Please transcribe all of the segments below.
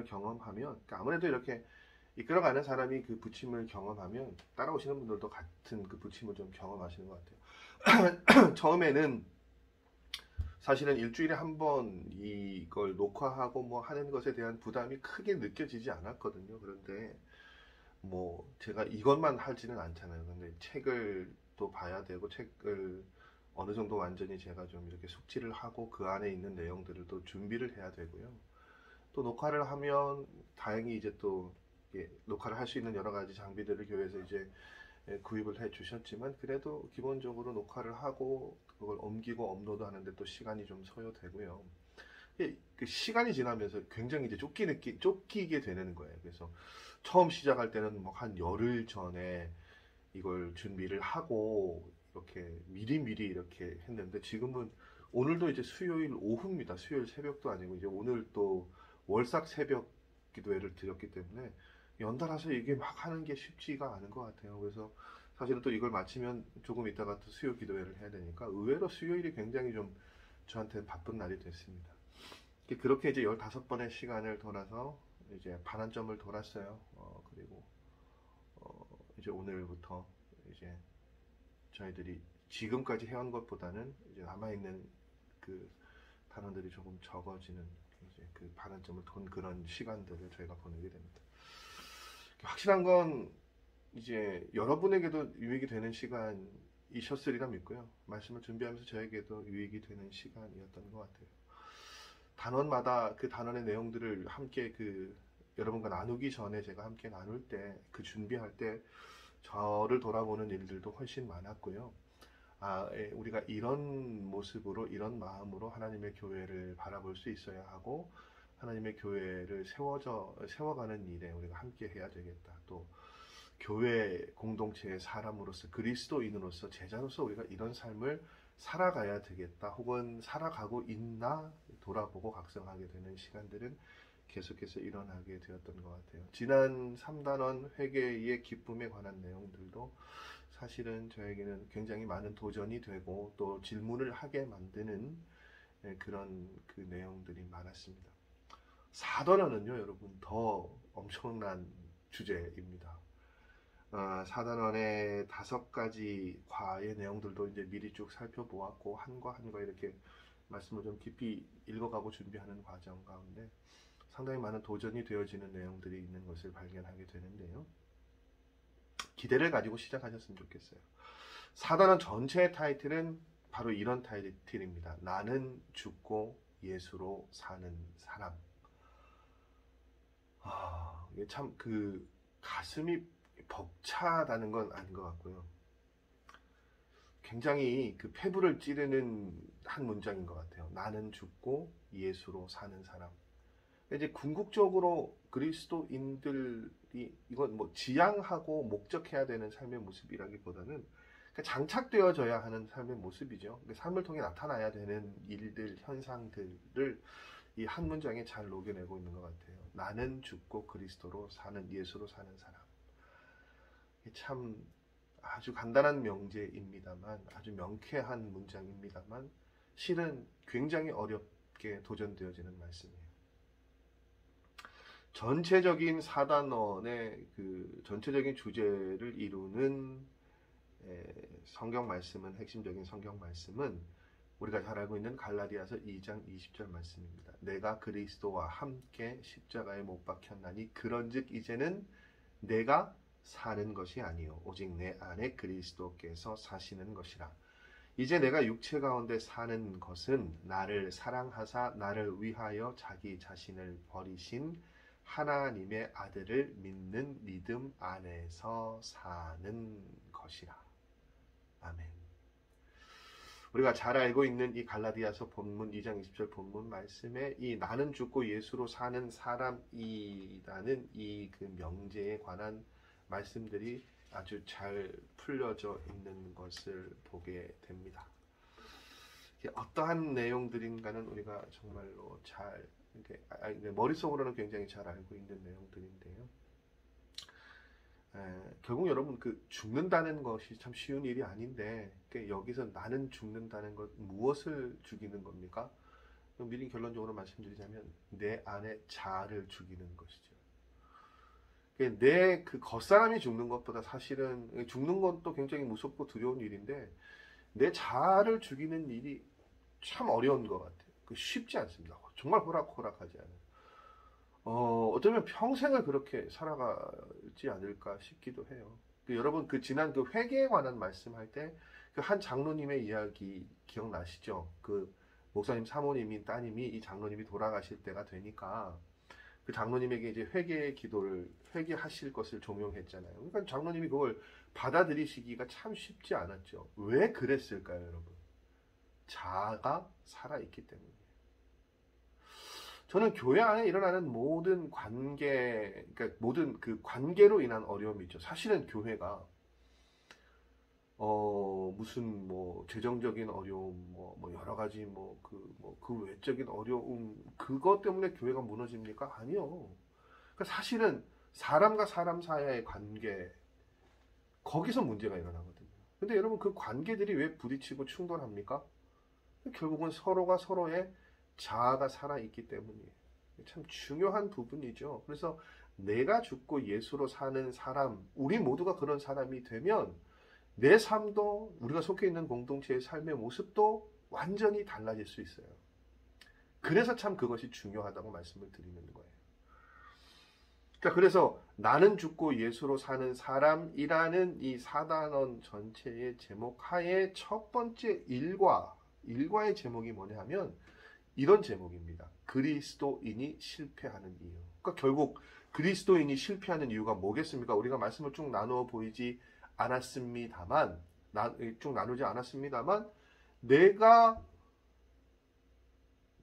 부침을 경험하면, 그러니까 아무래도 이렇게 이끌어가는 사람이 그 부침을 경험하면 따라오시는 분들도 같은 그 부침을 좀 경험하시는 것 같아요. 처음에는 사실은 일주일에 한 번 이걸 녹화하고 뭐 하는 것에 대한 부담이 크게 느껴지지 않았거든요. 그런데 뭐 제가 이것만 하지는 않잖아요. 근데 책을 또 봐야 되고, 책을 어느 정도 완전히 제가 좀 이렇게 숙지를 하고 그 안에 있는 내용들을 또 준비를 해야 되고요. 또 녹화를 하면 다행히 이제 또 녹화를 할 수 있는 여러 가지 장비들을 교회에서 이제 구입을 해 주셨지만, 그래도 기본적으로 녹화를 하고 그걸 옮기고 업로드 하는데 또 시간이 좀 소요되고요. 그 시간이 지나면서 굉장히 이제 쫓기게 되는 거예요. 그래서 처음 시작할 때는 뭐 한 열흘 전에 이걸 준비를 하고 이렇게 미리미리 이렇게 했는데, 지금은 오늘도 이제 수요일 오후입니다. 수요일 새벽도 아니고 이제 오늘 또 월삭 새벽 기도회를 드렸기 때문에 연달아서 이게 막 하는 게 쉽지가 않은 것 같아요. 그래서 사실은 또 이걸 마치면 조금 있다가 또 수요 기도회를 해야 되니까 의외로 수요일이 굉장히 좀 저한테는 바쁜 날이 됐습니다. 그렇게 이제 15번의 시간을 돌아서 이제 반환점을 돌았어요. 그리고 이제 오늘부터 이제 저희들이 지금까지 해온 것보다는 이제 남아있는 그 단원들이 조금 적어지는, 이제 그 반환점을 돈 그런 시간들을 저희가 보내게 됩니다. 확실한 건 이제 여러분에게도 유익이 되는 시간이셨으리라 믿고요. 말씀을 준비하면서 저에게도 유익이 되는 시간이었던 것 같아요. 단원마다 그 단원의 내용들을 함께 여러분과 나누기 전에 제가 함께 나눌 때, 그 준비할 때 저를 돌아보는 일들도 훨씬 많았고요. 우리가 이런 모습으로, 이런 마음으로 하나님의 교회를 바라볼 수 있어야 하고, 하나님의 교회를 세워가는 일에 우리가 함께 해야 되겠다. 또 교회 공동체의 사람으로서, 그리스도인으로서, 제자로서 우리가 이런 삶을 살아가야 되겠다. 혹은 살아가고 있나 돌아보고 각성하게 되는 시간들은 계속해서 일어나게 되었던 것 같아요. 지난 3단원 회개의 기쁨에 관한 내용들도 사실은 저에게는 굉장히 많은 도전이 되고 또 질문을 하게 만드는 그런 그 내용들이 많았습니다. 4단원은요, 여러분, 더 엄청난 주제입니다. 4단원의 5가지 과의 내용들도 이제 미리 쭉 살펴보았고, 한과 한과 이렇게 말씀을 좀 깊이 읽어가고 준비하는 과정 가운데 상당히 많은 도전이 되어지는 내용들이 있는 것을 발견하게 되는데요. 기대를 가지고 시작하셨으면 좋겠어요. 4단원 전체의 타이틀은 바로 이런 타이틀입니다. 나는 죽고 예수로 사는 사람. 이게 참 가슴이 벅차다는 건 아닌 것 같고요. 굉장히 폐부를 찌르는 한 문장인 것 같아요. 나는 죽고 예수로 사는 사람. 이제 궁극적으로 그리스도인들이 이건 뭐 지향하고 목적해야 되는 삶의 모습이라기보다는 장착되어져야 하는 삶의 모습이죠. 삶을 통해 나타나야 되는 일들, 현상들을 이 한 문장에 잘 녹여내고 있는 것 같아요. 나는 죽고 그리스도로 사는, 예수로 사는 사람. 참 아주 간단한 명제입니다만, 아주 명쾌한 문장입니다만, 실은 굉장히 어렵게 도전되어지는 말씀이에요. 전체적인 4단원의 전체적인 주제를 이루는 성경 말씀은, 핵심적인 성경 말씀은 우리가 잘 알고 있는 갈라디아서 2장 20절 말씀입니다. 내가 그리스도와 함께 십자가에 못 박혔나니 그런즉 이제는 내가 사는 것이 아니요 오직 내 안에 그리스도께서 사시는 것이라. 이제 내가 육체 가운데 사는 것은 나를 사랑하사 나를 위하여 자기 자신을 버리신 하나님의 아들을 믿는 믿음 안에서 사는 것이라. 아멘. 우리가 잘 알고 있는 이 갈라디아서 본문 2장 20절 본문 말씀에 이 나는 죽고 예수로 사는 사람이라는 이 명제에 관한 말씀들이 아주 잘 풀려져 있는 것을 보게 됩니다. 어떠한 내용들인가는 우리가 정말로 잘 머릿속으로는 굉장히 잘 알고 있는 내용들인데요. 결국 여러분 죽는다는 것이 참 쉬운 일이 아닌데, 여기서 나는 죽는다는 것, 무엇을 죽이는 겁니까? 미리 결론적으로 말씀드리자면 내 안에 자아를 죽이는 것이죠. 내 그 겉사람이 죽는 것보다 사실은 죽는 건 또 굉장히 무섭고 두려운 일인데 내 자아를 죽이는 일이 참 어려운 것 같아요. 쉽지 않습니다. 정말 호락호락하지 않아요. 어쩌면 평생을 그렇게 살아가지 않을까 싶기도 해요. 여러분 지난 회개에 관한 말씀할 때 한 장로님의 이야기 기억나시죠? 목사님 사모님인 따님이 이 장로님이 돌아가실 때가 되니까 그 장로님에게 이제 회개하실 것을 종용했잖아요. 그러니까 장로님이 그걸 받아들이시기가 참 쉽지 않았죠. 왜 그랬을까요, 여러분? 자아가 살아있기 때문이에요. 저는 교회 안에 일어나는 모든 그러니까 모든 관계로 인한 어려움이 있죠. 사실은 교회가 무슨 재정적인 어려움, 여러 가지 그 외적인 어려움, 그것 때문에 교회가 무너집니까? 아니요. 그러니까 사실은 사람과 사람 사이의 관계, 거기서 문제가 일어나거든요. 근데 여러분 그 관계들이 왜 부딪히고 충돌합니까? 결국은 서로가 서로의 자아가 살아있기 때문이에요. 참 중요한 부분이죠. 그래서 내가 죽고 예수로 사는 사람, 우리 모두가 그런 사람이 되면 내 삶도 우리가 속해 있는 공동체의 삶의 모습도 완전히 달라질 수 있어요. 그래서 참 그것이 중요하다고 말씀을 드리는 거예요. 그래서 나는 죽고 예수로 사는 사람이라는 이 4단원 전체의 제목 하에 첫 번째 일과의 제목이 뭐냐 하면 이런 제목입니다. 그리스도인이 실패하는 이유. 그러니까 결국 그리스도인이 실패하는 이유가 뭐겠습니까? 우리가 말씀을 쭉 나누지 않았습니다만 내가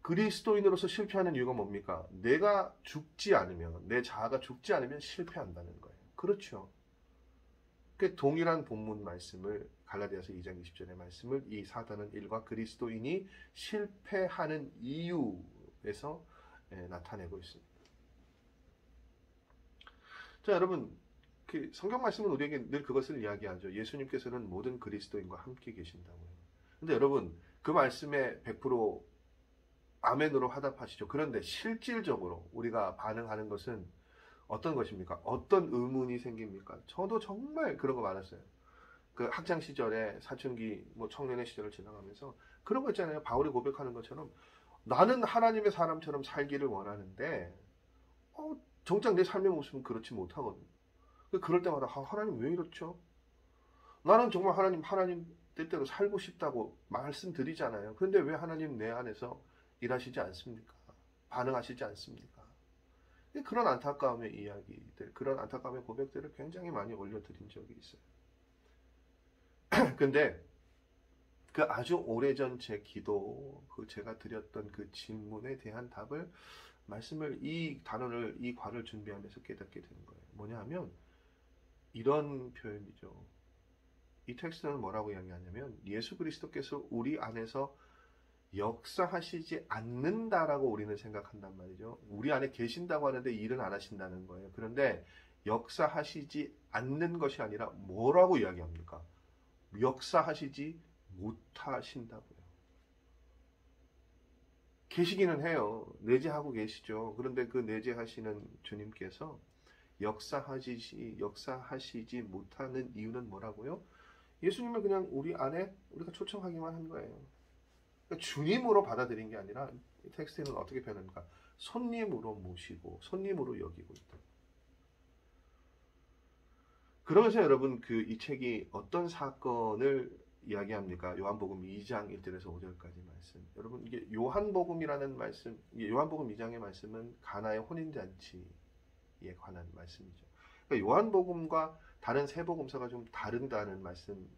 그리스도인으로서 실패하는 이유가 뭡니까? 내가 죽지 않으면, 내 자아가 죽지 않으면 실패한다는 거예요. 그렇죠. 동일한 본문 말씀을 갈라디아서 2장 20절의 말씀을 이 4단원 1과 그리스도인이 실패하는 이유에서 나타내고 있습니다. 자, 여러분, 성경 말씀은 우리에게 늘 그것을 이야기하죠. 예수님께서는 모든 그리스도인과 함께 계신다고요. 근데 여러분, 그 말씀에 100% 아멘으로 화답하시죠. 그런데 실질적으로 우리가 반응하는 것은 어떤 것입니까? 어떤 의문이 생깁니까? 저도 정말 그런 거 많았어요. 학창 시절에 사춘기, 청년의 시절을 지나가면서 그런 거 있잖아요. 바울이 고백하는 것처럼 나는 하나님의 사람처럼 살기를 원하는데 정작 내 삶의 모습은 그렇지 못하거든요. 그럴 때마다 하나님 왜 이렇죠? 나는 정말 하나님 뜻대로 살고 싶다고 말씀드리잖아요. 그런데 왜 하나님 내 안에서 일하시지 않습니까? 반응하시지 않습니까? 그런 안타까움의 이야기들, 그런 안타까움의 고백들을 굉장히 많이 올려드린 적이 있어요. 근데 아주 오래전 제 기도, 제가 드렸던 그 질문에 대한 답을 이 과를 준비하면서 깨닫게 되는 거예요. 뭐냐 하면 이런 표현이죠. 이 텍스트는 뭐라고 이야기하냐면 예수 그리스도께서 우리 안에서 역사하시지 않는다라고 우리는 생각한단 말이죠. 우리 안에 계신다고 하는데 일은 안 하신다는 거예요. 그런데 역사하시지 않는 것이 아니라 뭐라고 이야기합니까? 역사하시지 못하신다고요. 계시기는 해요. 내재하고 계시죠. 그런데 그 내재하시는 주님께서 역사하시지 못하는 이유는 뭐라고요? 예수님을 그냥 우리 안에 우리가 초청하기만 한 거예요. 그러니까 주님으로 받아들인 게 아니라 이 텍스트는 어떻게 표현합니까? 손님으로 모시고 손님으로 여기고 있다. 그러면서 여러분 이 책이 어떤 사건을 이야기합니까? 요한복음 2장 1절에서 5절까지 말씀. 여러분 이게 요한복음이라는 말씀, 요한복음 2장의 말씀은 가나의 혼인잔치에 관한 말씀이죠. 그러니까 요한복음과 다른 세 복음서가 좀 다른다는 말씀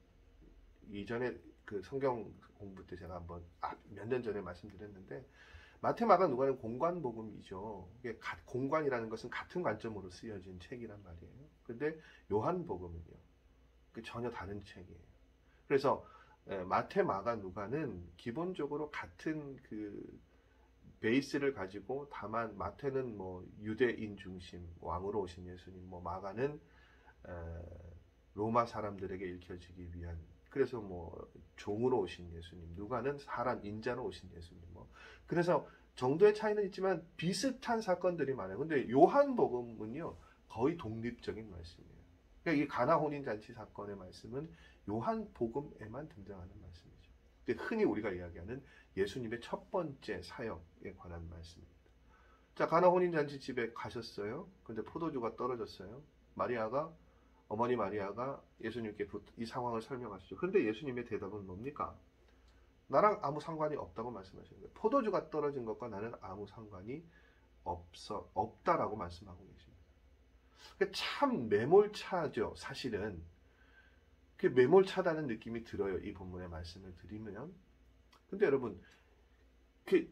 이전에 성경 공부 때 제가 한번 몇 년 전에 말씀드렸는데 마태, 마가, 누가는 공관복음이죠. 이게 공관이라는 것은 같은 관점으로 쓰여진 책이란 말이에요. 그런데 요한복음은요, 전혀 다른 책이에요. 그래서 마태, 마가, 누가는 기본적으로 같은 베이스를 가지고 다만 마태는 유대인 중심 왕으로 오신 예수님, 마가는 로마 사람들에게 읽혀지기 위한 그래서 뭐 종으로 오신 예수님, 누가는 사람 인자로 오신 예수님. 뭐 그래서 정도의 차이는 있지만 비슷한 사건들이 많아요. 근데 요한복음은요 거의 독립적인 말씀이에요. 그러니까 이 가나 혼인 잔치 사건의 말씀은 요한복음에만 등장하는 말씀이죠. 흔히 우리가 이야기하는 예수님의 첫 번째 사역에 관한 말씀입니다. 자, 가나 혼인 잔치 집에 가셨어요. 근데 포도주가 떨어졌어요. 어머니 마리아가 예수님께 이 상황을 설명하시죠. 그런데 예수님의 대답은 뭡니까? 나랑 아무 상관이 없다고 말씀하시는 거예요. 포도주가 떨어진 것과 나는 아무 상관이 없다라고 말씀하고 계십니다. 참 매몰차죠, 사실은. 매몰차다는 느낌이 들어요, 이 본문의 말씀을 드리면. 근데 여러분,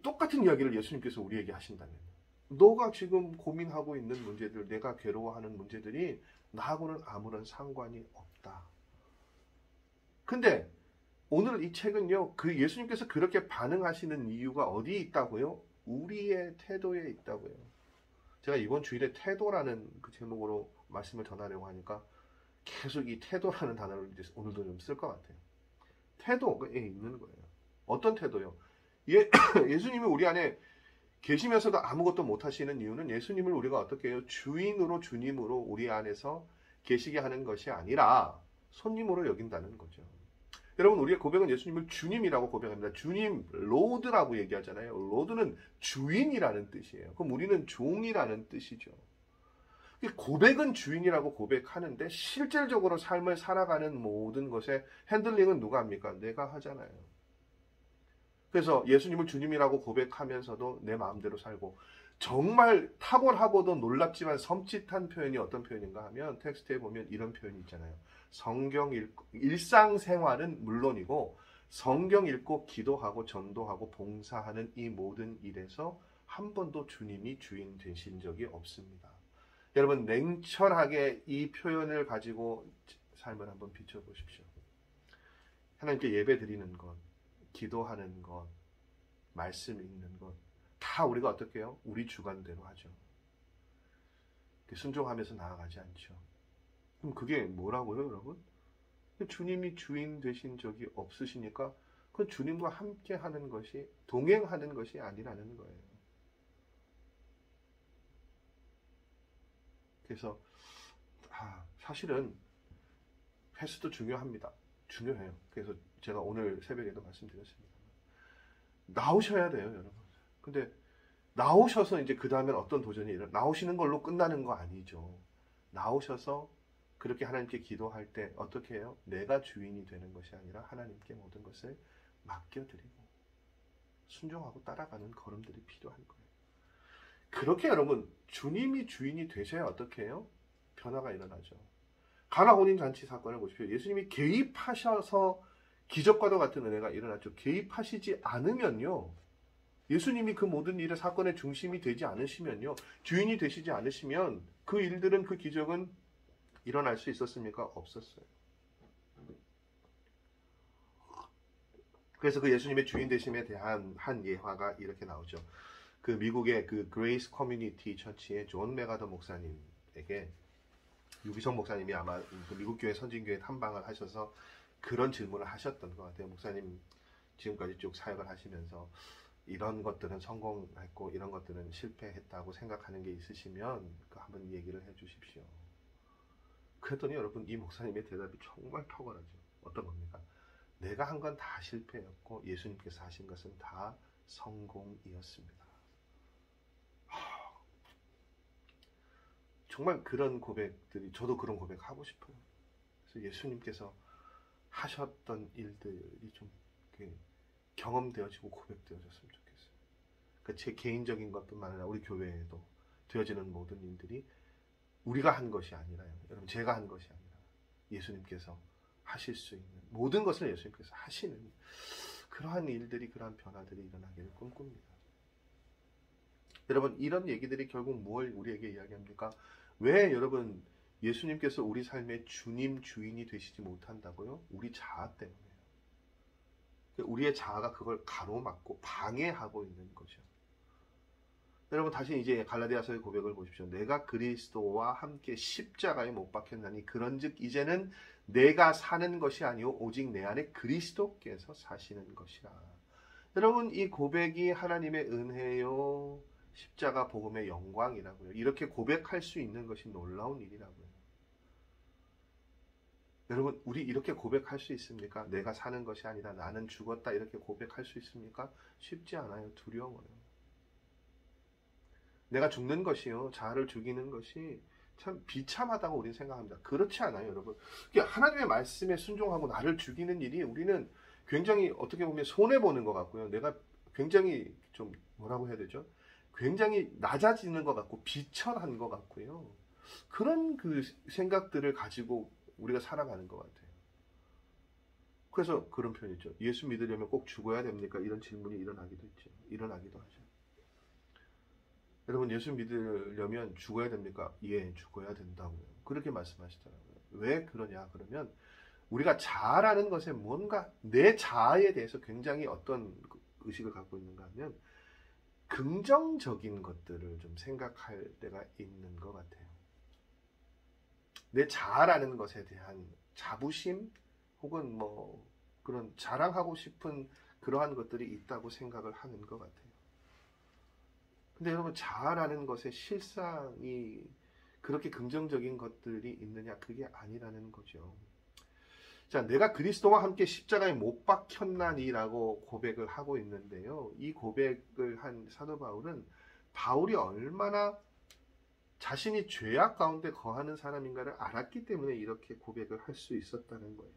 똑같은 이야기를 예수님께서 우리에게 하신다면, 너가 지금 고민하고 있는 문제들, 내가 괴로워하는 문제들이 나하고는 아무런 상관이 없다. 근데 오늘 이 책은요, 예수님께서 그렇게 반응하시는 이유가 어디에 있다고요? 우리의 태도에 있다고요. 제가 이번 주일에 태도라는 그 제목으로 말씀을 전하려고 하니까 계속 이 태도라는 단어를 이제 오늘도 좀 쓸 것 같아요. 태도에 있는 거예요. 어떤 태도요? 예수님이 우리 안에 계시면서도 아무것도 못 하시는 이유는 예수님을 우리가 어떻게 해요? 주인으로 주님으로 우리 안에서 계시게 하는 것이 아니라 손님으로 여긴다는 거죠. 여러분, 우리의 고백은 예수님을 주님이라고 고백합니다. 주님, 로드라고 얘기하잖아요. 로드는 주인이라는 뜻이에요. 그럼 우리는 종이라는 뜻이죠. 고백은 주인이라고 고백하는데 실질적으로 삶을 살아가는 모든 것의 핸들링은 누가 합니까? 내가 하잖아요. 그래서 예수님을 주님이라고 고백하면서도 내 마음대로 살고, 정말 탁월하고도 놀랍지만 섬찟한 표현이 어떤 표현인가 하면 텍스트에 보면 이런 표현이 있잖아요. 일상생활은 물론이고 성경 읽고 기도하고 전도하고 봉사하는 이 모든 일에서 한 번도 주님이 주인 되신 적이 없습니다. 여러분, 냉철하게 이 표현을 가지고 삶을 한번 비춰보십시오. 하나님께 예배 드리는 것, 기도하는 것, 말씀 읽는 것, 다 우리가 어떻게 해요? 우리 주관대로 하죠. 순종하면서 나아가지 않죠. 그럼 그게 뭐라고요, 여러분? 주님이 주인 되신 적이 없으시니까 그 주님과 함께 하는 것이, 동행하는 것이 아니라는 거예요. 그래서 사실은 횟수도 중요합니다. 중요해요. 그래서 제가 오늘 새벽에도 말씀드렸습니다. 나오셔야 돼요, 여러분. 근데 나오셔서 이제 그 다음엔 어떤 도전이 나오시는 걸로 끝나는 거 아니죠. 나오셔서 그렇게 하나님께 기도할 때 어떻게 해요? 내가 주인이 되는 것이 아니라 하나님께 모든 것을 맡겨드리고 순종하고 따라가는 걸음들이 필요한 거예요. 그렇게 여러분, 주님이 주인이 되셔야 어떻게 해요? 변화가 일어나죠. 가나 혼인 잔치 사건을 보십시오. 예수님이 개입하셔서 기적과도 같은 은혜가 일어났죠. 개입하시지 않으면요, 예수님이 그 모든 일의 사건의 중심이 되지 않으시면요, 주인이 되시지 않으시면 그 일들은, 그 기적은 일어날 수 있었습니까? 없었어요. 그래서 그 예수님의 주인 되심에 대한 한 예화가 이렇게 나오죠. 그 미국의 그 그레이스 커뮤니티 처치의 존 메가더 목사님에게 유기성 목사님이 아마 그 미국 교회 선진교회 탐방을 하셔서 그런 질문을 하셨던 것 같아요. 목사님, 지금까지 쭉 사역을 하시면서 이런 것들은 성공했고 이런 것들은 실패했다고 생각하는 게 있으시면 한번 얘기를 해 주십시오. 그랬더니 여러분, 이 목사님의 대답이 정말 탁월하죠. 어떤 겁니까? 내가 한 건 다 실패였고 예수님께서 하신 것은 다 성공이었습니다. 정말 그런 고백들이, 저도 그런 고백하고 싶어요. 그래서 예수님께서 하셨던 일들이 좀 경험되어지고 고백되어졌으면 좋겠어요. 그러니까 제 개인적인 것뿐만 아니라 우리 교회에도 되어지는 모든 일들이 우리가 한 것이 아니라요. 여러분, 제가 한 것이 아니라 예수님께서 하실 수 있는 모든 것을 예수님께서 하시는 그러한 일들이, 그러한 변화들이 일어나기를 꿈꿉니다. 여러분, 이런 얘기들이 결국 뭘 우리에게 이야기합니까? 왜 여러분, 예수님께서 우리 삶의 주님, 주인이 되시지 못한다고요? 우리 자아 때문에요. 우리의 자아가 그걸 가로막고 방해하고 있는 거죠. 여러분, 다시 이제 갈라디아서의 고백을 보십시오. 내가 그리스도와 함께 십자가에 못 박혔나니 그런즉 이제는 내가 사는 것이 아니오 오직 내 안에 그리스도께서 사시는 것이라. 여러분, 이 고백이 하나님의 은혜요 십자가 복음의 영광이라고요. 이렇게 고백할 수 있는 것이 놀라운 일이라고요. 여러분, 우리 이렇게 고백할 수 있습니까? 내가 사는 것이 아니라 나는 죽었다, 이렇게 고백할 수 있습니까? 쉽지 않아요. 두려워요. 내가 죽는 것이요, 자아를 죽이는 것이 참 비참하다고 우리는 생각합니다. 그렇지 않아요, 여러분. 하나님의 말씀에 순종하고 나를 죽이는 일이 우리는 굉장히 어떻게 보면 손해보는 것 같고요. 내가 굉장히 좀 뭐라고 해야 되죠? 굉장히 낮아지는 것 같고 비천한 것 같고요. 그런 그 생각들을 가지고 우리가 살아가는 것 같아요. 그래서 그런 표현이죠. 예수 믿으려면 꼭 죽어야 됩니까? 이런 질문이 일어나기도 있죠. 일어나기도 하죠. 여러분, 예수 믿으려면 죽어야 됩니까? 예, 죽어야 된다고요. 그렇게 말씀하시더라고요. 왜 그러냐? 그러면 우리가 자아라는 것에 뭔가 내 자아에 대해서 굉장히 어떤 의식을 갖고 있는가 하면 긍정적인 것들을 좀 생각할 때가 있는 것 같아요. 내 자아라는 것에 대한 자부심 혹은 뭐 그런 자랑하고 싶은 그러한 것들이 있다고 생각을 하는 것 같아요. 근데 여러분, 자아라는 것의 실상이 그렇게 긍정적인 것들이 있느냐? 그게 아니라는 거죠. 자, 내가 그리스도와 함께 십자가에 못 박혔나니라고 고백을 하고 있는데요. 이 고백을 한 사도 바울은 바울이 얼마나 자신이 죄악 가운데 거하는 사람인가를 알았기 때문에 이렇게 고백을 할 수 있었다는 거예요.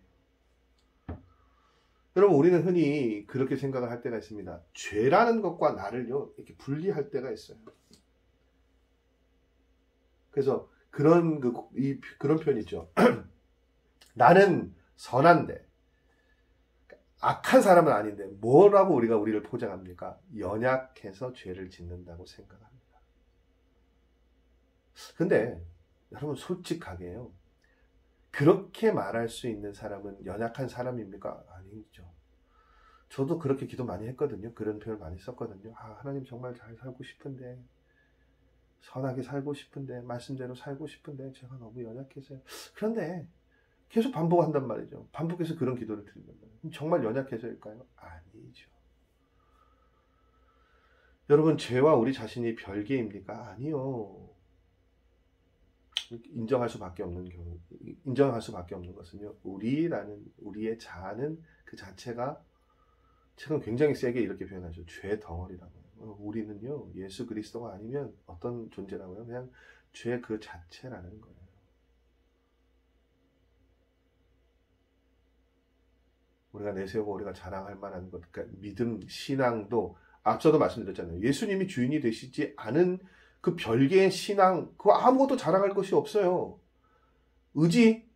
여러분, 우리는 흔히 그렇게 생각을 할 때가 있습니다. 죄라는 것과 나를요, 이렇게 분리할 때가 있어요. 그래서 그런 표현 있죠. 나는 선한데, 악한 사람은 아닌데, 뭐라고 우리를 포장합니까? 연약해서 죄를 짓는다고 생각합니다. 근데, 여러분, 솔직하게요. 그렇게 말할 수 있는 사람은 연약한 사람입니까? 아니죠. 저도 그렇게 기도 많이 했거든요. 그런 표현 많이 썼거든요. 하나님 정말 잘 살고 싶은데, 선하게 살고 싶은데, 말씀대로 살고 싶은데, 제가 너무 연약해서요. 그런데 계속 반복한단 말이죠. 반복해서 그런 기도를 드린단 말이에요. 정말 연약해서일까요? 아니죠. 여러분, 죄와 우리 자신이 별개입니까? 아니요. 인정할 수밖에 없는 것은요, 우리의 자아는 그 자체가, 책은 굉장히 세게 이렇게 표현하죠. 죄 덩어리라고요. 우리는요, 예수 그리스도가 아니면 어떤 존재라고요? 그냥 죄 그 자체라는 거예요. 우리가 내세우고 우리가 자랑할 만한 것, 그러니까 믿음, 신앙도 앞서도 말씀드렸잖아요. 예수님이 주인이 되시지 않은 그 별개의 신앙, 그거 아무것도 자랑할 것이 없어요. 의지,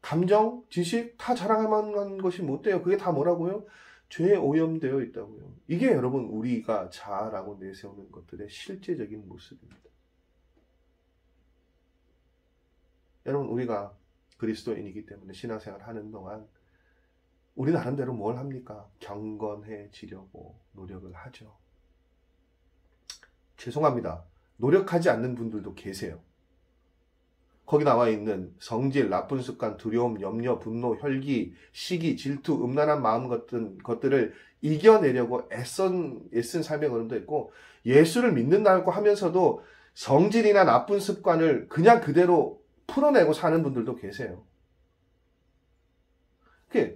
감정, 지식 다 자랑할 만한 것이 못 돼요. 그게 다 뭐라고요? 죄에 오염되어 있다고요. 이게 여러분, 우리가 자아라고 내세우는 것들의 실제적인 모습입니다. 여러분, 우리가 그리스도인이기 때문에 신앙생활 하는 동안 우리 나름대로 뭘 합니까? 경건해지려고 노력을 하죠. 죄송합니다. 노력하지 않는 분들도 계세요. 거기 나와 있는 성질, 나쁜 습관, 두려움, 염려, 분노, 혈기, 시기, 질투, 음란한 마음 같은 것들을 이겨내려고 애쓴 삶의 걸음도 있고, 예수를 믿는다고 하면서도 성질이나 나쁜 습관을 그냥 그대로 풀어내고 사는 분들도 계세요.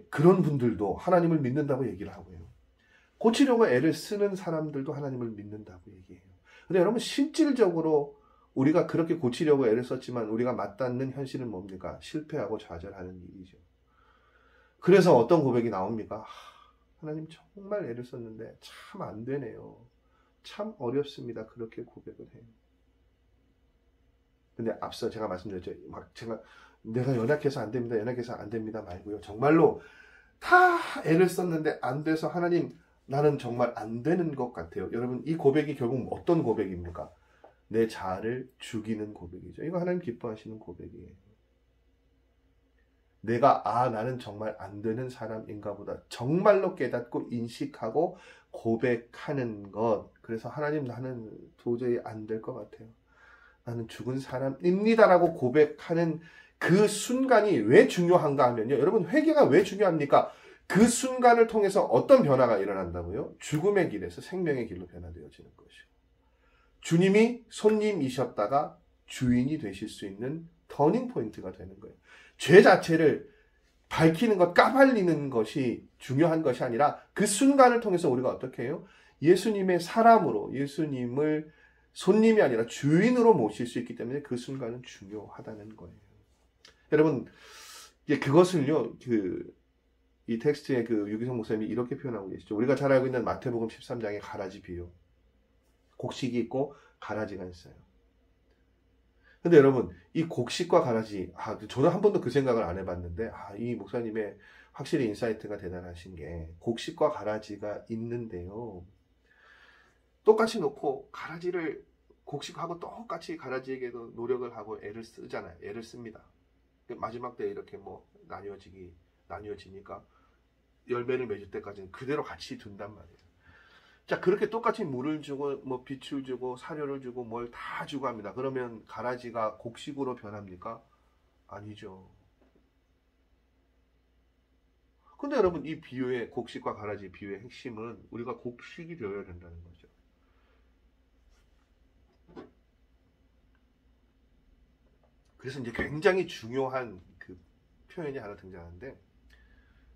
그런 분들도 하나님을 믿는다고 얘기를 하고요. 고치려고 애를 쓰는 사람들도 하나님을 믿는다고 얘기해요. 근데 여러분, 실질적으로 우리가 그렇게 고치려고 애를 썼지만 우리가 맞닿는 현실은 뭡니까? 실패하고 좌절하는 일이죠. 그래서 어떤 고백이 나옵니까? 하나님 정말 애를 썼는데 참 안 되네요. 참 어렵습니다. 그렇게 고백을 해요. 근데 앞서 제가 말씀드렸죠. 내가 연약해서 안 됩니다. 연약해서 안 됩니다 말고요. 정말로 다 애를 썼는데 안 돼서 하나님, 나는 정말 안 되는 것 같아요. 여러분, 이 고백이 결국 어떤 고백입니까? 내 자아를 죽이는 고백이죠. 이거 하나님 기뻐하시는 고백이에요. 내가 나는 정말 안 되는 사람인가 보다 정말로 깨닫고 인식하고 고백하는 것. 그래서 하나님, 나는 도저히 안 될 것 같아요. 나는 죽은 사람입니다라고 고백하는 그 순간이 왜 중요한가 하면요. 여러분, 회개가 왜 중요합니까? 그 순간을 통해서 어떤 변화가 일어난다고요? 죽음의 길에서 생명의 길로 변화되어지는 것이요. 주님이 손님이셨다가 주인이 되실 수 있는 터닝 포인트가 되는 거예요. 죄 자체를 밝히는 것, 까발리는 것이 중요한 것이 아니라 그 순간을 통해서 우리가 어떻게 해요? 예수님의 사람으로, 예수님을 손님이 아니라 주인으로 모실 수 있기 때문에 그 순간은 중요하다는 거예요. 여러분, 그것을요, 이 텍스트에 유기성 목사님이 이렇게 표현하고 계시죠. 우리가 잘 알고 있는 마태복음 13장의 가라지 비유. 곡식이 있고 가라지가 있어요. 근데 여러분, 이 곡식과 가라지, 저는 한 번도 그 생각을 안 해봤는데, 이 목사님의 확실히 인사이트가 대단하신 게, 곡식과 가라지가 있는데요. 똑같이 놓고, 곡식하고 똑같이 가라지에게도 노력을 하고 애를 쓰잖아요. 애를 씁니다. 마지막 때 이렇게 나뉘어지니까, 열매를 맺을 때까지는 그대로 같이 둔단 말이에요. 자, 그렇게 똑같이 물을 주고, 빛을 주고, 사료를 주고, 뭘 다 주고 합니다. 그러면 가라지가 곡식으로 변합니까? 아니죠. 근데 여러분, 이 비유의, 곡식과 가라지 비유의 핵심은 우리가 곡식이 되어야 된다는 거죠. 그래서 이제 굉장히 중요한 그 표현이 하나 등장하는데,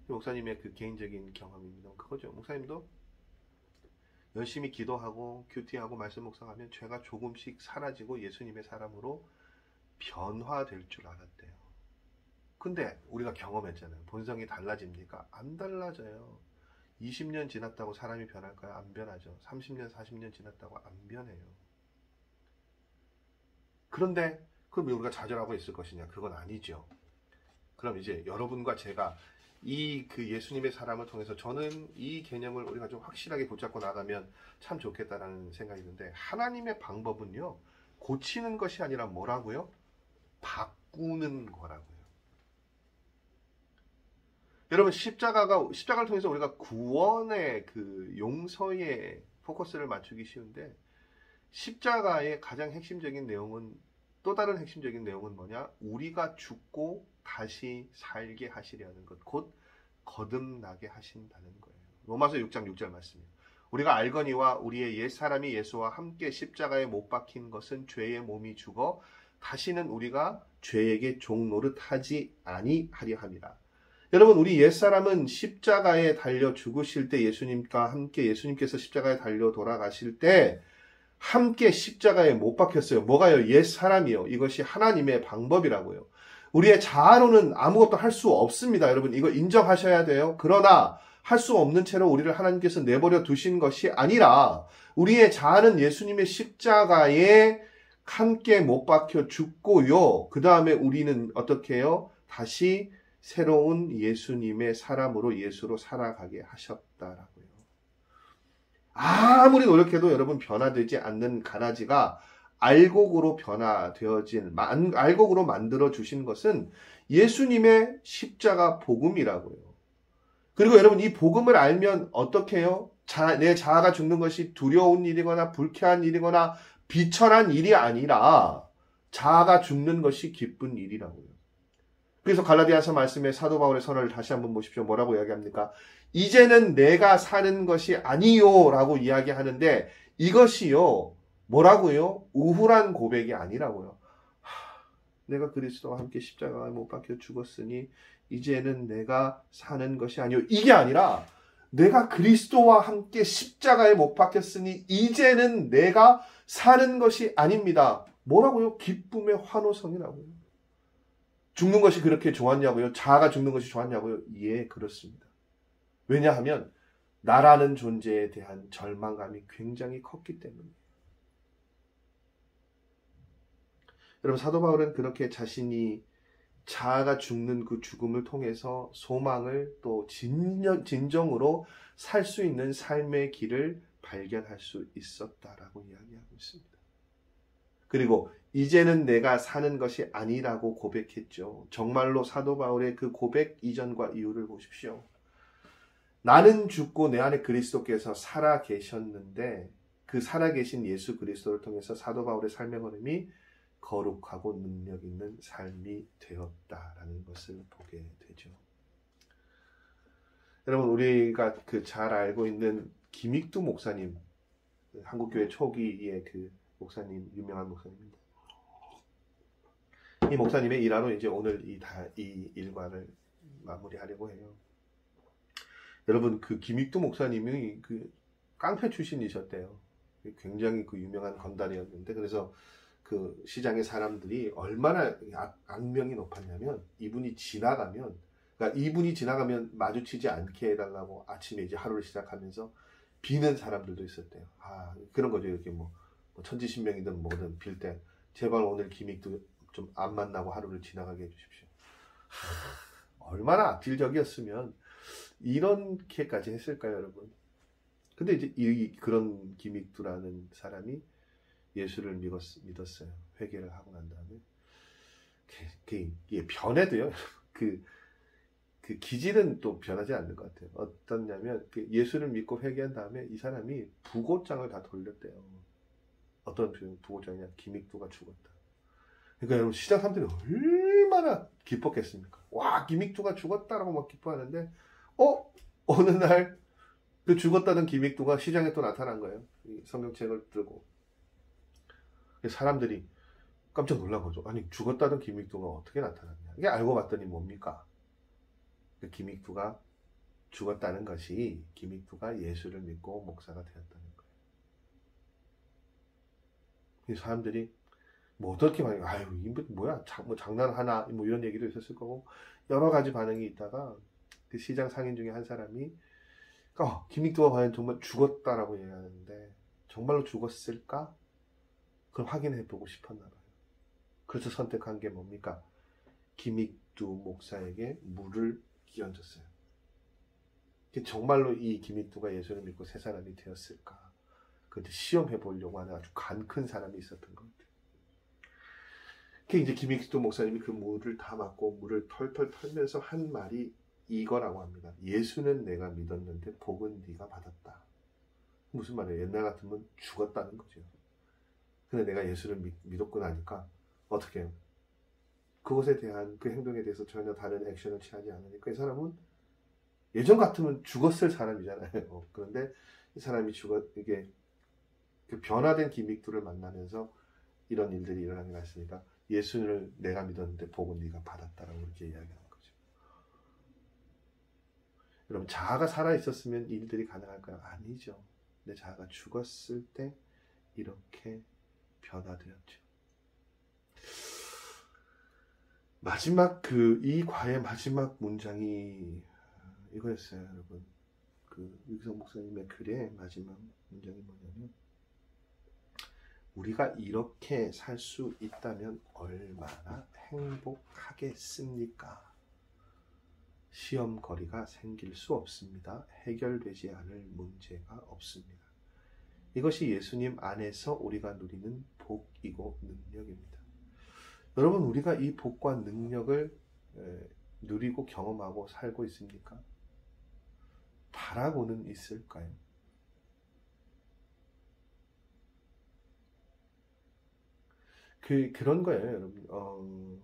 목사님의 그 개인적인 경험입니다. 그거죠. 목사님도 열심히 기도하고 큐티하고 말씀 묵상하면 죄가 조금씩 사라지고 예수님의 사람으로 변화될 줄 알았대요. 근데 우리가 경험했잖아요. 본성이 달라집니까? 안 달라져요. 20년 지났다고 사람이 변할까요? 안 변하죠. 30년, 40년 지났다고 안 변해요. 그런데 그럼 우리가 좌절하고 있을 것이냐? 그건 아니죠. 그럼 이제 여러분과 제가 예수님의 사람을 통해서 저는 이 개념을 우리가 좀 확실하게 붙잡고 나가면 참 좋겠다라는 생각이 드는데, 하나님의 방법은요, 고치는 것이 아니라 뭐라고요? 바꾸는 거라고요. 여러분, 십자가를 통해서 우리가 구원의 용서에 포커스를 맞추기 쉬운데, 십자가의 가장 핵심적인 내용은, 또 다른 핵심적인 내용은 뭐냐? 우리가 죽고 다시 살게 하시려는 것, 곧 거듭나게 하신다는 거예요. 로마서 6장 6절 말씀이에요. 우리가 알거니와 우리의 옛사람이 예수와 함께 십자가에 못 박힌 것은 죄의 몸이 죽어 다시는 우리가 죄에게 종 노릇하지 아니하려 함이라. 여러분, 우리 옛사람은 십자가에 달려 죽으실 때, 예수님과 함께 예수님께서 십자가에 달려 돌아가실 때 함께 십자가에 못 박혔어요. 뭐가요? 옛사람이요. 이것이 하나님의 방법이라고요. 우리의 자아로는 아무것도 할 수 없습니다. 여러분, 이거 인정하셔야 돼요. 그러나 할 수 없는 채로 우리를 하나님께서 내버려 두신 것이 아니라, 우리의 자아는 예수님의 십자가에 함께 못 박혀 죽고요. 그 다음에 우리는 어떻게 해요? 다시 새로운 예수님의 사람으로, 예수로 살아가게 하셨다라고요. 아무리 노력해도 여러분 변화되지 않는 가라지가 알곡으로 알곡으로 만들어 주신 것은 예수님의 십자가 복음이라고요. 그리고 여러분, 이 복음을 알면 어떻게 해요? 내 자아가 죽는 것이 두려운 일이거나 불쾌한 일이거나 비천한 일이 아니라 자아가 죽는 것이 기쁜 일이라고요. 그래서 갈라디아서 말씀에 사도 바울의 선언을 다시 한번 보십시오. 뭐라고 이야기합니까? 이제는 내가 사는 것이 아니요 라고 이야기하는데, 이것이요, 뭐라고요? 우울한 고백이 아니라고요. 내가 그리스도와 함께 십자가에 못 박혀 죽었으니 이제는 내가 사는 것이 아니요. 이게 아니라, 내가 그리스도와 함께 십자가에 못 박혔으니 이제는 내가 사는 것이 아닙니다. 뭐라고요? 기쁨의 환호성이라고요. 죽는 것이 그렇게 좋았냐고요? 자아가 죽는 것이 좋았냐고요? 예, 그렇습니다. 왜냐하면 나라는 존재에 대한 절망감이 굉장히 컸기 때문이에요. 여러분, 사도 바울은 그렇게 자신이 자아가 죽는 그 죽음을 통해서 소망을 또 진정으로 살 수 있는 삶의 길을 발견할 수 있었다라고 이야기하고 있습니다. 그리고 이제는 내가 사는 것이 아니라고 고백했죠. 정말로 사도 바울의 그 고백 이전과 이후를 보십시오. 나는 죽고 내 안에 그리스도께서 살아 계셨는데, 그 살아계신 예수 그리스도를 통해서 사도 바울의 삶의 걸음이 거룩하고 능력 있는 삶이 되었다라는 것을 보게 되죠. 여러분, 우리가 잘 알고 있는 김익두 목사님, 한국교회 초기의 그 목사님, 유명한 목사님입니다. 이 목사님의 일화로 이제 오늘 이 일과를 마무리하려고 해요. 여러분, 그 김익두 목사님이 그 깡패 출신이셨대요. 굉장히 그 유명한 건달이었는데, 그래서 그 시장의 사람들이 얼마나 악명이 높았냐면, 이분이 지나가면 마주치지 않게 해달라고 아침에 이제 하루를 시작하면서 비는 사람들도 있었대요. 그런 거죠. 이렇게 뭐 천지신명이든 뭐든 빌 때, 제발 오늘 김익두 좀 안 만나고 하루를 지나가게 해주십시오. 얼마나 악질적이었으면 이렇게까지 했을까요, 여러분? 근데 이제 그런 김익두라는 사람이 예수를 믿었어요. 회개를 하고 난 다음에. 이게 변해도요, 그 기질은 또 변하지 않는 것 같아요. 어떻냐면, 예수를 믿고 회개한 다음에 이 사람이 부고장을 다 돌렸대요. 어떤 부고장이냐? 김익두가 죽었다. 그러니까 여러분, 시장 사람들이 얼마나 기뻤겠습니까? 와, 김익두가 죽었다라고 막 기뻐하는데, 어느 날 그 죽었다는 김익두가 시장에 또 나타난 거예요. 이 성경책을 들고. 사람들이 깜짝 놀란 거죠. 아니, 죽었다던 김익두가 어떻게 나타났냐? 이게 알고 봤더니 뭡니까? 그 김익두가 죽었다는 것이 김익두가 예수를 믿고 목사가 되었다는 거예요. 이 사람들이 뭐 어떻게 말해요? 아유, 이 뭐야? 뭐 장난하나? 뭐 이런 얘기도 있었을 거고, 여러 가지 반응이 있다가 그 시장 상인 중에 한 사람이 김익두가 과연 정말 죽었다라고 얘기하는데 정말로 죽었을까? 그걸 확인해보고 싶었나 봐요. 그래서 선택한 게 뭡니까? 김익두 목사에게 물을 끼얹었어요. 정말로 이 김익두가 예수를 믿고 새 사람이 되었을까? 그런데 시험해보려고 하는 아주 간 큰 사람이 있었던 것 같아요. 이제 김익두 목사님이 그 물을 다 맞고 물을 털털 털면서 한 말이 이거라고 합니다. 예수는 내가 믿었는데 복은 네가 받았다. 무슨 말이에요? 옛날 같으면 죽었다는 거죠. 근데 내가 예수를 믿었고 나니까 어떻게 해요? 그것에 대한 그 행동에 대해서 전혀 다른 액션을 취하지 않으니까 이 사람은 예전 같으면 죽었을 사람이잖아요. 그런데 이 사람이 이게 그 변화된 김익두를 만나면서 이런 일들이 일어나게 됐으니까 예수를 내가 믿었는데 복은 네가 받았다라고 이렇게 이야기하는 거죠. 여러분, 자아가 살아있었으면 이 일들이 가능할까요? 아니죠. 내 자아가 죽었을 때 이렇게 변화되었죠. 마지막 이 과의 마지막 문장이 이거였어요, 여러분. 유기성 목사님의 글의 마지막 문장이 뭐냐면, 우리가 이렇게 살 수 있다면 얼마나 행복하겠습니까? 시험거리가 생길 수 없습니다. 해결되지 않을 문제가 없습니다. 이것이 예수님 안에서 우리가 누리는 복이고 능력입니다. 여러분, 우리가 이 복과 능력을 누리고 경험하고 살고 있습니까? 바라고는 있을까요? 그런 거예요, 여러분.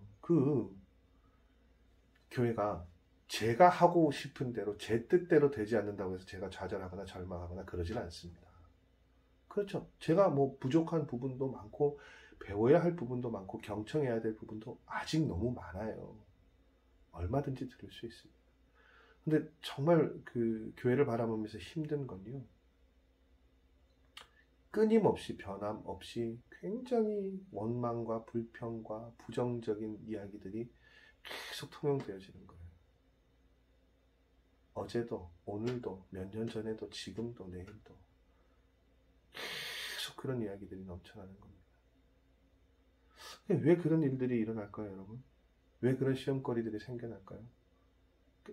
교회가 제가 하고 싶은 대로 제 뜻대로 되지 않는다고 해서 제가 좌절하거나 절망하거나 그러진 않습니다. 그렇죠. 제가 뭐 부족한 부분도 많고 배워야 할 부분도 많고 경청해야 될 부분도 아직 너무 많아요. 얼마든지 들을 수 있습니다. 근데 정말 교회를 바라보면서 힘든 건요, 끊임없이 변함없이 굉장히 원망과 불평과 부정적인 이야기들이 계속 통용되어지는 거예요. 어제도, 오늘도, 몇 년 전에도, 지금도, 내일도 계속 그런 이야기들이 넘쳐나는 겁니다. 왜 그런 일들이 일어날까요, 여러분? 왜 그런 시험거리들이 생겨날까요?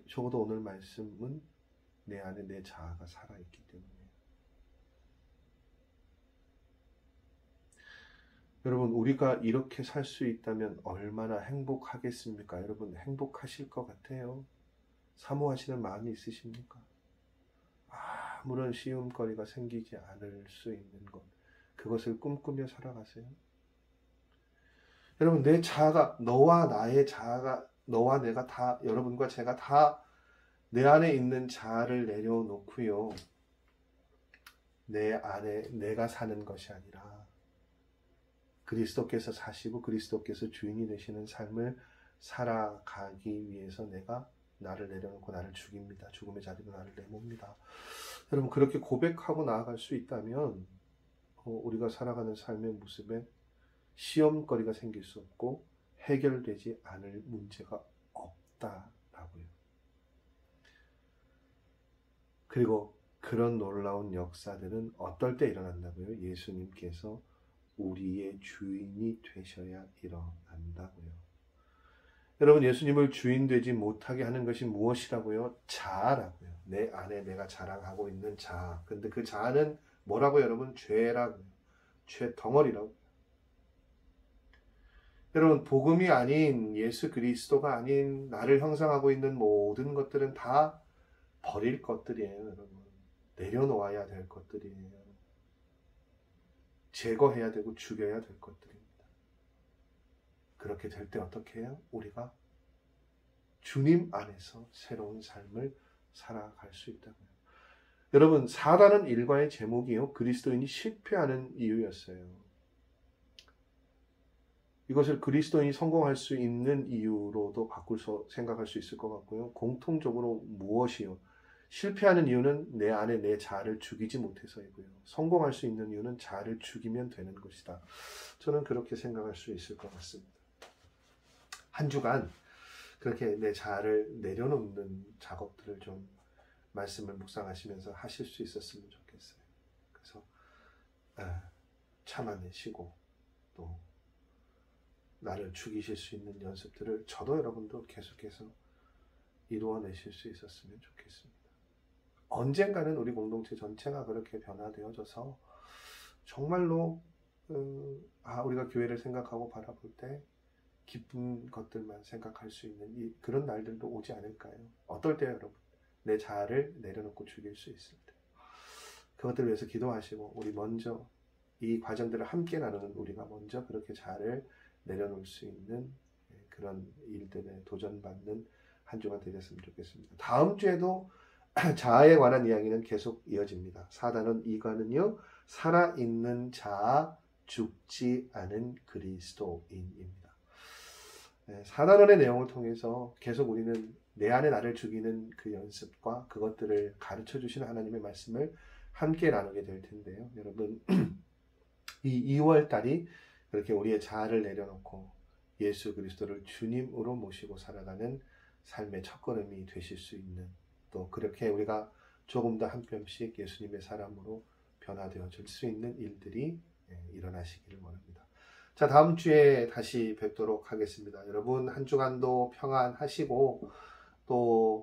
적어도 오늘 말씀은 내 안에 내 자아가 살아있기 때문에. 여러분, 우리가 이렇게 살 수 있다면 얼마나 행복하겠습니까? 여러분, 행복하실 것 같아요? 사모하시는 마음이 있으십니까? 아무런 시험거리가 생기지 않을 수 있는 것, 그것을 꿈꾸며 살아가세요. 여러분, 내 자아가, 너와 나의 자아가, 너와 내가 다, 여러분과 제가 다 내 안에 있는 자아를 내려놓고요. 내 안에 내가 사는 것이 아니라 그리스도께서 사시고 그리스도께서 주인이 되시는 삶을 살아가기 위해서 내가 나를 내려놓고 나를 죽입니다. 죽음의 자리로 나를 내몹니다. 여러분, 그렇게 고백하고 나아갈 수 있다면 우리가 살아가는 삶의 모습에 시험거리가 생길 수 없고 해결되지 않을 문제가 없다라고요. 그리고 그런 놀라운 역사들은 어떨 때 일어난다고요? 예수님께서 우리의 주인이 되셔야 일어난다고요. 여러분, 예수님을 주인 되지 못하게 하는 것이 무엇이라고요? 자아라고요. 내 안에 내가 자랑하고 있는 자아. 근데 그 자아는 뭐라고요, 여러분? 죄라고요. 죄 덩어리라고요. 여러분, 복음이 아닌 예수 그리스도가 아닌 나를 형성하고 있는 모든 것들은 다 버릴 것들이에요, 여러분. 내려놓아야 될 것들이에요. 제거해야 되고 죽여야 될 것들입니다. 그렇게 될 때 어떻게 해요? 우리가 주님 안에서 새로운 삶을 살아갈 수 있다고요. 여러분, 사단은 일과의 제목이요, 그리스도인이 실패하는 이유였어요. 이것을 그리스도인이 성공할 수 있는 이유로도 바꾸서 생각할 수 있을 것 같고요. 공통적으로 무엇이요? 실패하는 이유는 내 안에 내 자아를 죽이지 못해서이고요. 성공할 수 있는 이유는 자아를 죽이면 되는 것이다. 저는 그렇게 생각할 수 있을 것 같습니다. 한 주간 그렇게 내 자아를 내려놓는 작업들을 좀 말씀을 묵상하시면서 하실 수 있었으면 좋겠어요. 그래서 참아내시고 또 나를 죽이실 수 있는 연습들을 저도 여러분도 계속해서 이루어내실 수 있었으면 좋겠습니다. 언젠가는 우리 공동체 전체가 그렇게 변화되어져서 정말로 우리가 교회를 생각하고 바라볼 때 기쁜 것들만 생각할 수 있는 그런 날들도 오지 않을까요? 어떨 때요, 여러분? 내 자아를 내려놓고 죽일 수 있을 때. 그것들을 위해서 기도하시고 우리 먼저 이 과정들을 함께 나누는 우리가 먼저 그렇게 자아를 내려놓을 수 있는 그런 일들에 도전받는 한 주가 되셨으면 좋겠습니다. 다음 주에도 자아에 관한 이야기는 계속 이어집니다. 사단은 이거는요, 살아있는 자아, 죽지 않은 그리스도인입니다. 사단원의 내용을 통해서 계속 우리는 내 안에 나를 죽이는 그 연습과 그것들을 가르쳐 주시는 하나님의 말씀을 함께 나누게 될 텐데요. 여러분, 이 2월 달이 그렇게 우리의 자아를 내려놓고 예수 그리스도를 주님으로 모시고 살아가는 삶의 첫걸음이 되실 수 있는, 또 그렇게 우리가 조금 더 한 뼘씩 예수님의 사람으로 변화되어질 수 있는 일들이 일어나시기를 원합니다. 자, 다음 주에 다시 뵙도록 하겠습니다. 여러분, 한 주간도 평안하시고 또